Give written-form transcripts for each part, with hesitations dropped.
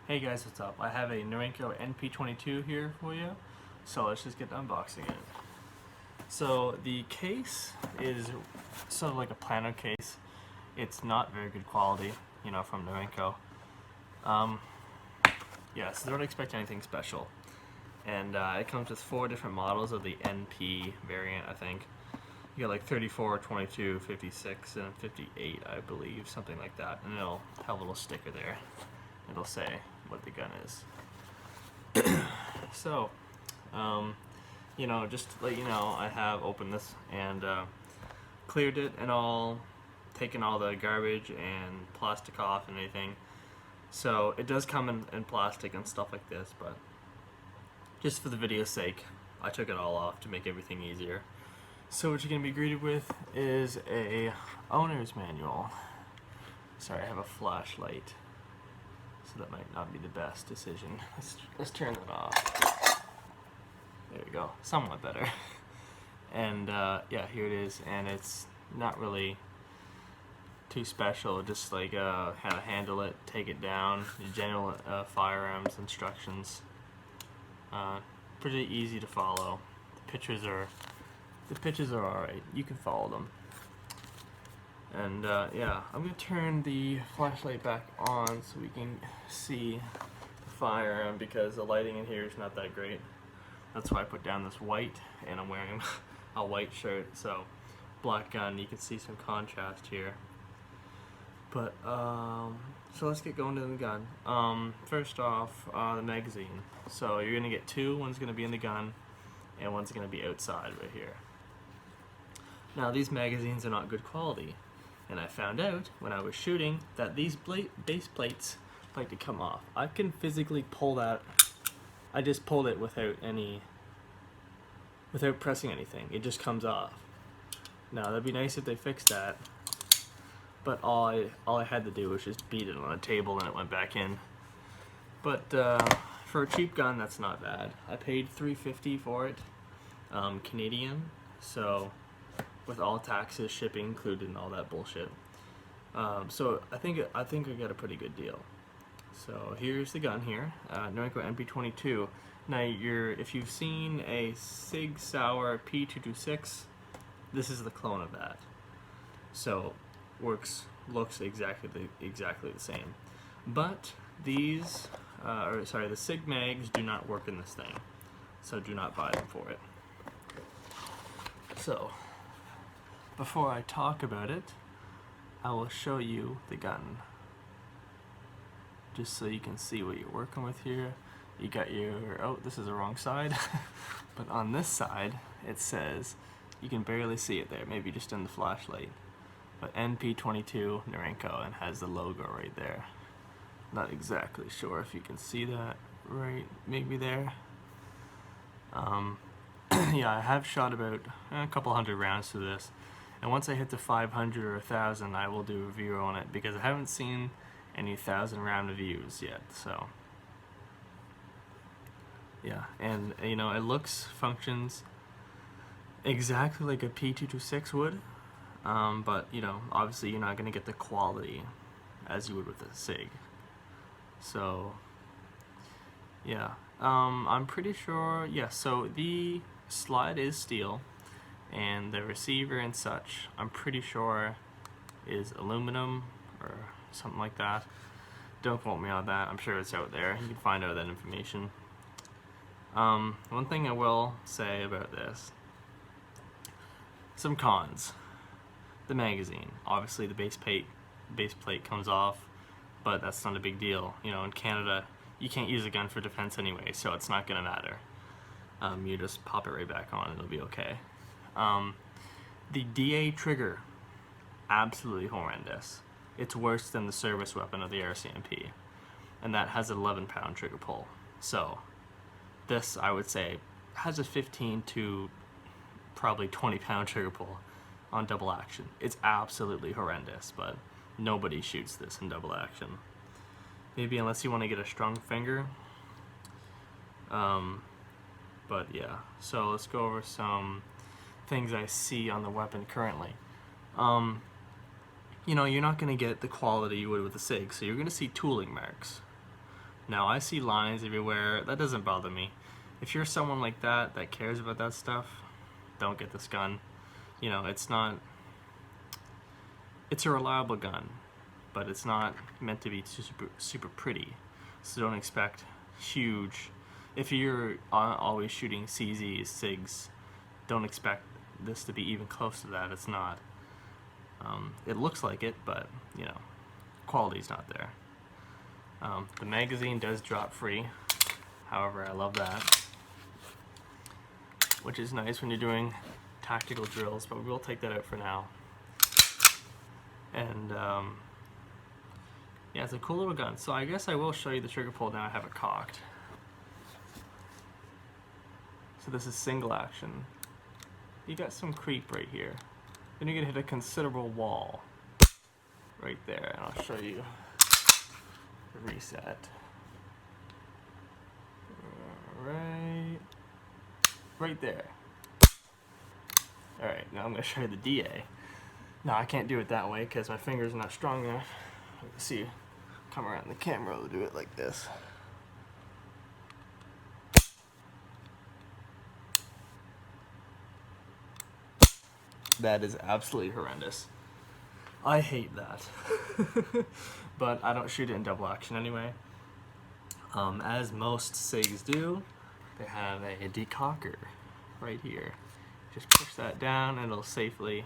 Hey guys, what's up? I have a Norinco NP22 here for you, so let's just get to unboxing it. So the case is sort of like a plano case. It's not very good quality, from Norinco. So don't expect anything special. And it comes with 4 different models of the NP variant, I think. You got like 34, 22, 56, and 58, I believe, something like that. And it'll have a little sticker there. It'll say what the gun is. So, just to let you know, I have opened this and cleared it and all, taken all the garbage and plastic off and everything. So it does come in plastic and stuff like this, but just for the video's sake, I took it all off to make everything easier. So what you're going to be greeted with is a owner's manual. Sorry, I have a flashlight, so that might not be the best decision. Let's turn that off. There we go, somewhat better. And yeah, here it is, and it's not really too special, just like how to handle it, take it down, the general firearms instructions. Pretty easy to follow. The pictures are alright, you can follow them. And yeah, I'm going to turn the flashlight back on so we can see the firearm, because the lighting in here is not that great. That's why I put down this white, and I'm wearing a white shirt, so black gun, you can see some contrast here. But, so let's get going to the gun. First off, the magazine. So you're going to get 2, one's going to be in the gun, and one's going to be outside right here. Now these magazines are not good quality, and I found out when I was shooting that these base plates like to come off. I can physically pull that. I just pulled it without pressing anything. It just comes off. Now that'd be nice if they fixed that, but all I had to do was just beat it on a table and it went back in. But for a cheap gun, that's not bad. I paid $3.50 for it, Canadian, so with all taxes, shipping included, and all that bullshit. So I think I got a pretty good deal. So here's the gun here, Norinco NP22. Now if you've seen a Sig Sauer P226, this is the clone of that. So looks exactly the same. But these, the Sig mags do not work in this thing, so do not buy them for it. So before I talk about it, I will show you the gun, just so you can see what you're working with here. You got oh, this is the wrong side, but on this side it says, you can barely see it there, maybe just in the flashlight, but NP22 Norinco, and has the logo right there. Not exactly sure if you can see that right, maybe there. Yeah, I have shot about a couple hundred rounds to this, and once I hit the 500 or 1,000, I will do a review on it, because I haven't seen any 1,000 round reviews yet. So yeah, and it functions exactly like a P226 would, but obviously you're not going to get the quality as you would with a Sig. So yeah, I'm pretty sure, yeah, so the slide is steel, and the receiver and such, I'm pretty sure, is aluminum or something like that. Don't quote me on that, I'm sure it's out there. You can find out that information. One thing I will say about this, some cons. The magazine, obviously the base plate comes off, but that's not a big deal. In Canada, you can't use a gun for defense anyway, so it's not gonna matter. You just pop it right back on and it'll be okay. The DA trigger, absolutely horrendous. It's worse than the service weapon of the RCMP, and that has an 11-pound trigger pull. So this, I would say, has a 15 to probably 20-pound trigger pull on double action. It's absolutely horrendous, but nobody shoots this in double action. Maybe unless you want to get a strong finger. But yeah, so let's go over some things I see on the weapon currently. You're not going to get the quality you would with a Sig, so you're going to see tooling marks. Now, I see lines everywhere. That doesn't bother me. If you're someone like that that cares about that stuff, don't get this gun. You know, it's not... It's a reliable gun, but it's not meant to be super pretty. So don't expect huge... If you're always shooting CZs, SIGs, don't expect this to be even close to that. It's not. It looks like it, but, you know, quality's not there. The magazine does drop free. However, I love that, which is nice when you're doing tactical drills, but we'll take that out for now. And yeah, it's a cool little gun. So I guess I will show you the trigger pull now I have it cocked. So this is single action. You got some creep right here. Then you're gonna hit a considerable wall right there, and I'll show you the reset. Right there. Alright, now I'm gonna show you the DA. Now I can't do it that way because my finger's not strong enough. Let's see, come around the camera, we'll do it like this. That is absolutely horrendous. I hate that. But I don't shoot it in double action anyway. As most SIGs do, they have a decocker right here. Just push that down and it'll safely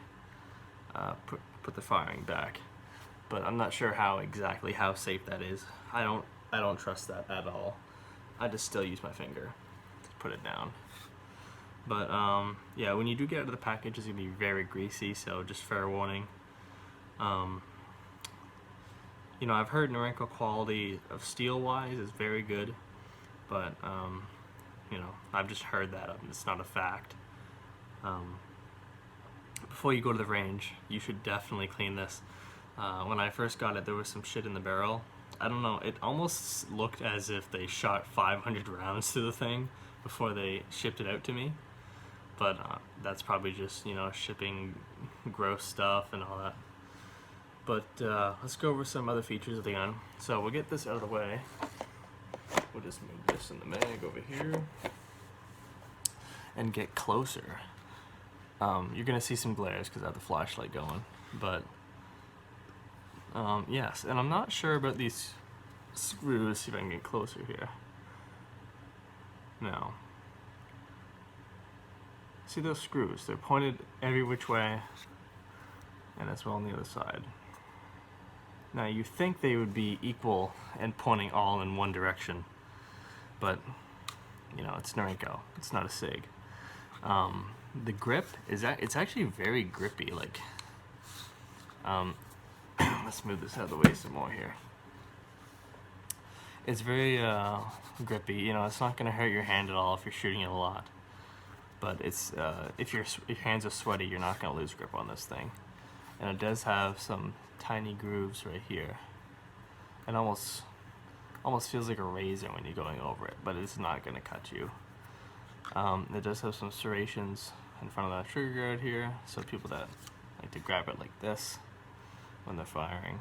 put the firing back. But I'm not sure how safe that is. I don't trust that at all. I just still use my finger to put it down. But yeah, when you do get out of the package, it's gonna be very greasy, so just fair warning. You know, I've heard Norinco quality of steel-wise is very good, but you know, I've just heard that, it's not a fact. Before you go to the range, you should definitely clean this. When I first got it, there was some shit in the barrel. I don't know, it almost looked as if they shot 500 rounds through the thing before they shipped it out to me. But that's probably just, you know, shipping gross stuff and all that. But let's go over some other features of the gun. So we'll get this out of the way. We'll just move this in the mag over here and get closer. You're gonna see some glares because I have the flashlight going. But yes, and I'm not sure about these screws. See if I can get closer here. Now, see those screws? They're pointed every which way, and as well on the other side. Now you think they would be equal and pointing all in one direction, but you know, it's Norinco. It's not a SIG. The grip is it's actually very grippy. Like, let's move this out of the way some more here. It's very grippy. You know, it's not going to hurt your hand at all if you're shooting it a lot. But it's if your hands are sweaty, you're not going to lose grip on this thing. And it does have some tiny grooves right here. It almost feels like a razor when you're going over it, but it's not going to cut you. It does have some serrations in front of that trigger guard here, so people that like to grab it like this when they're firing.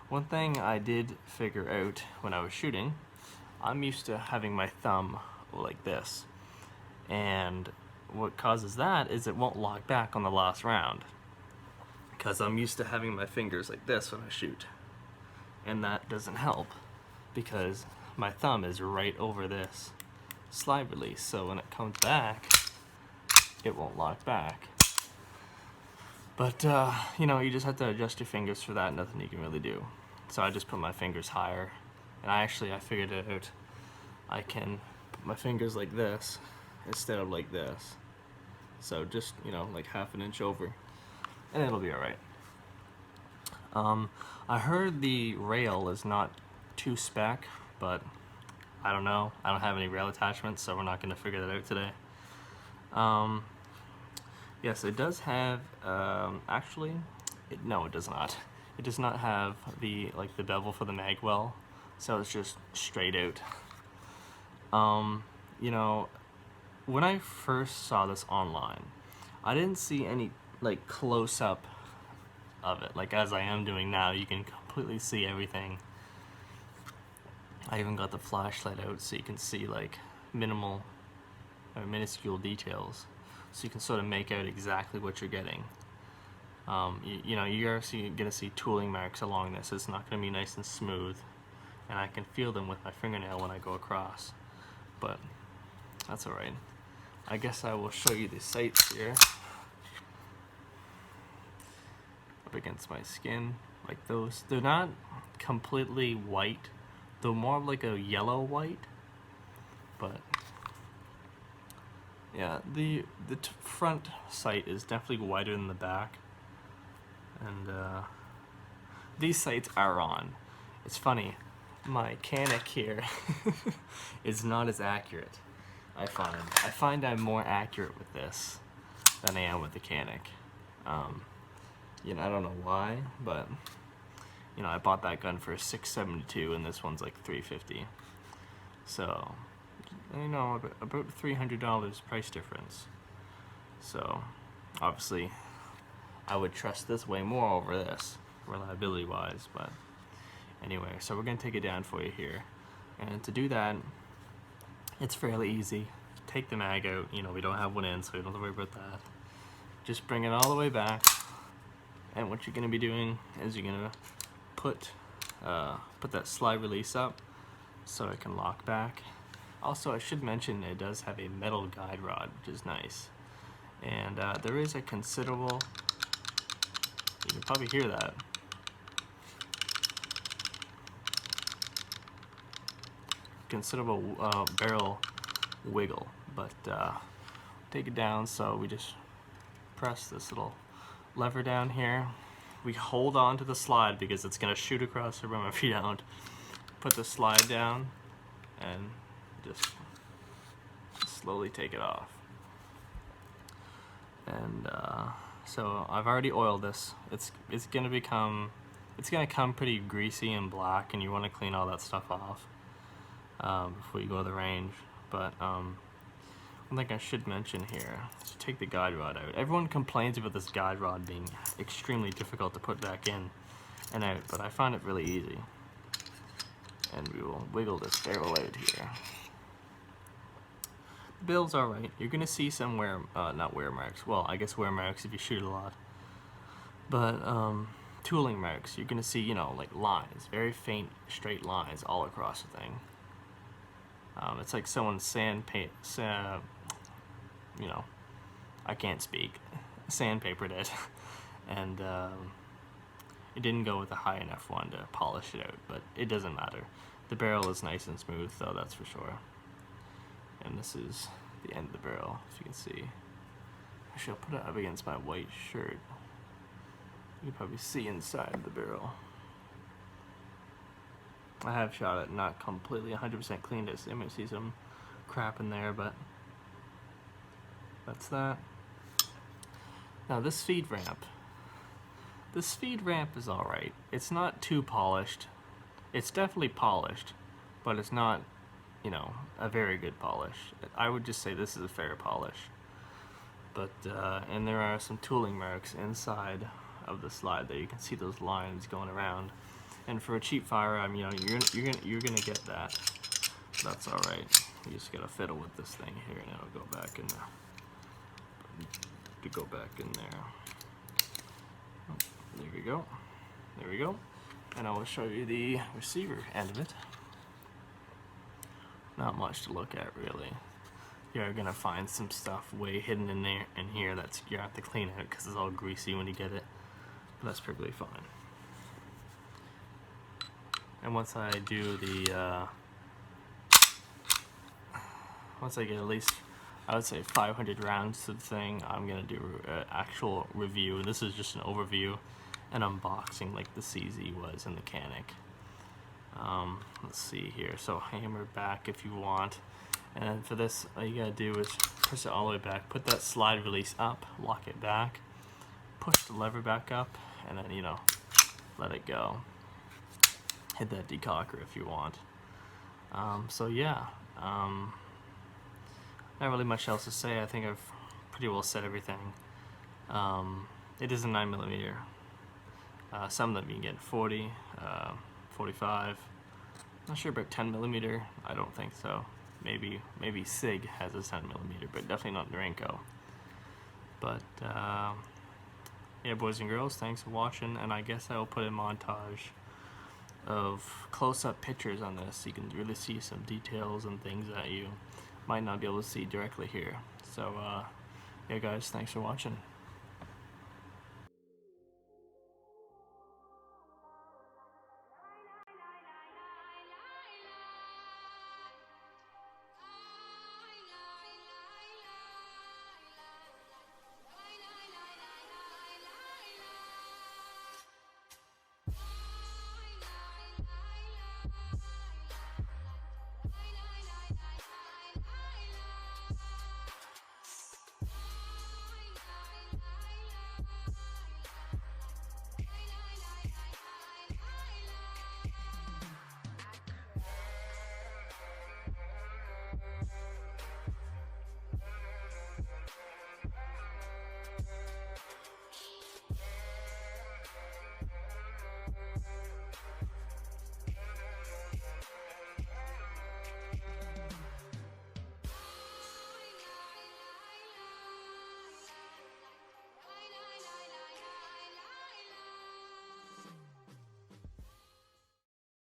One thing I did figure out when I was shooting, I'm used to having my thumb like this, and what causes that is it won't lock back on the last round, because I'm used to having my fingers like this when I shoot, and that doesn't help because my thumb is right over this slide release, so when it comes back it won't lock back. But you know, you just have to adjust your fingers for that. Nothing you can really do. So I just put my fingers higher, and I figured it out. I can put my fingers like this instead of like this, so just, you know, like half an inch over, and it'll be alright. I heard the rail is not too spec, but I don't know. I don't have any rail attachments, so we're not going to figure that out today. Yes, it does have, no, it does not. It does not have the bevel for the mag well, so it's just straight out. You know, when I first saw this online, I didn't see any close-up of it, like as I am doing now. You can completely see everything. I even got the flashlight out so you can see like minimal or minuscule details, so you can sort of make out exactly what you're getting. You know, you're gonna see tooling marks along this. It's not gonna be nice and smooth, and I can feel them with my fingernail when I go across, but that's alright. I guess I will show you the sights here. Up against my skin, like those. They're not completely white. They're more like a yellow white, but yeah, the front sight is definitely whiter than the back, and these sights are on. It's funny, my Canic here is not as accurate. I find I'm more accurate with this than I am with the Canic. You know, I don't know why, but you know, I bought that gun for $672 and this one's like $350. So, you know, about $300 price difference. So, obviously, I would trust this way more over this, reliability-wise. But anyway, so we're gonna take it down for you here, and to do that, it's fairly easy. Take the mag out. You know, we don't have one in, so you don't have to worry about that. Just bring it all the way back. And what you're going to be doing is you're going to put that slide release up so it can lock back. Also, I should mention it does have a metal guide rod, which is nice. And there is a considerable, you can probably hear that. Considerable barrel wiggle, but take it down, so we just press this little lever down here. We hold on to the slide because it's going to shoot across the room if you don't. Put the slide down and just slowly take it off. And so I've already oiled this. It's going to come pretty greasy and black, and you want to clean all that stuff off before you go to the range. But one thing I should mention here is to take the guide rod out. Everyone complains about this guide rod being extremely difficult to put back in and out, but I find it really easy. And we will wiggle this barrel out here. The bill's alright. You're going to see some not wear marks. Well, I guess wear marks if you shoot a lot. But tooling marks, you're going to see, you know, like lines, very faint straight lines all across the thing. It's like someone you know, I can't speak, sandpapered it, and it didn't go with a high enough one to polish it out, but it doesn't matter. The barrel is nice and smooth, though, that's for sure. And this is the end of the barrel, as you can see. Actually, I'll put it up against my white shirt. You can probably see inside the barrel. I have shot it not completely 100% cleaned it, so you might see some crap in there, but that's that. Now this feed ramp is alright. It's not too polished. It's definitely polished, but it's not, you know, a very good polish. I would just say this is a fair polish. But and there are some tooling marks inside of the slide there. You can see those lines going around. And for a cheap firearm, you know, you're gonna get that. That's all right. You just gotta fiddle with this thing here, and it'll go back in there. There we go. There we go. And I will show you the receiver end of it. Not much to look at, really. You're gonna find some stuff way hidden in there, in here that's you have to clean out because it's all greasy when you get it. But that's perfectly fine. And once I do the, once I get at least, I would say 500 rounds to the thing, I'm going to do an actual review. This is just an overview and unboxing like the CZ was in the Canic. Let's see here. So hammer back if you want. And for this, all you got to do is push it all the way back. Put that slide release up, lock it back, push the lever back up, and then, you know, let it go. Hit that decocker if you want. So yeah, not really much else to say. I think I've pretty well said everything. It is a 9mm. Some of them you can get 40, 45, Not sure about 10mm. I don't think so. Maybe Sig has a 10mm, but definitely not Norinco. But yeah, boys and girls, thanks for watching, and I guess I will put a montage of close-up pictures on this so you can really see some details and things that you might not be able to see directly here. So yeah guys, thanks for watching.